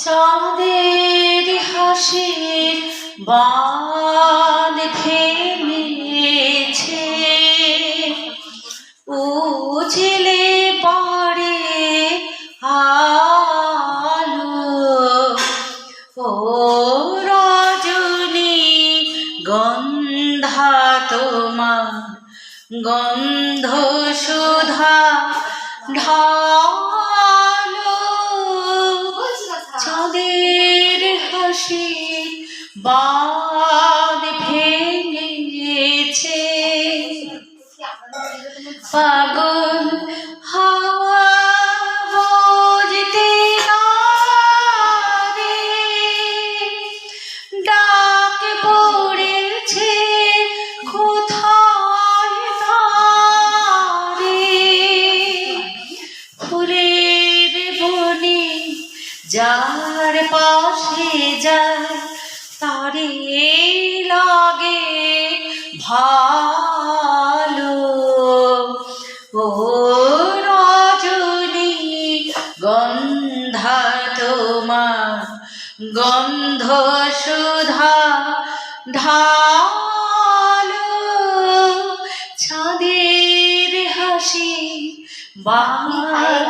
চাঁদের হাসির বাঁধ ভেঙেছে, উজলে পড়ে আলো। ও রজনী গন্ধা তোমার, গন্ধ সুধা ঢালো। চাঁদের হাসির বাঁধ ভেঙেছে, পাগল হাওয়া বজতে নারে, ডাক পড়েছে কোথায় তারে। ফুলের বনে যার পাশে যায়, তারে লাগে ভালো। ও রজনী গন্ধা তোমার, গন্ধ সুধা ঢালো। চাঁদের হাসি বাঁধ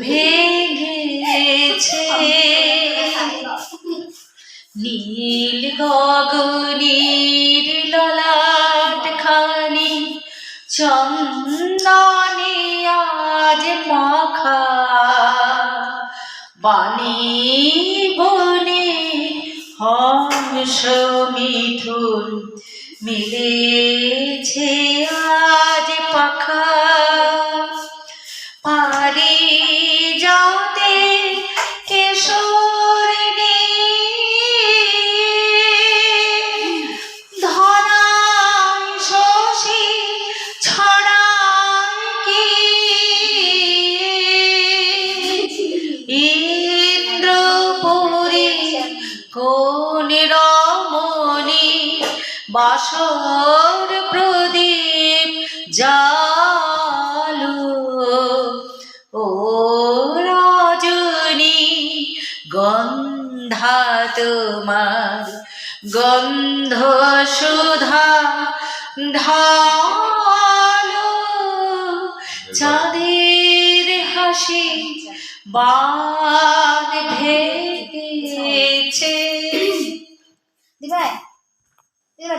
ভেঙেছে, নীল গগনের ললাট খানি চন্দনে আজ মাখা। বাণী বনে হংস মিঠুন মিলেছে আজ পাখা। পারিজাতে কেশর ধরায় শশী ছড়ায় কি, ইন্দ্রপুরী কোন রমণী বাসর প্রদীপ জালো। ও রজনী গন্ধা তোমার, গন্ধ সুধা ঢালো। চাঁদের হাসি বা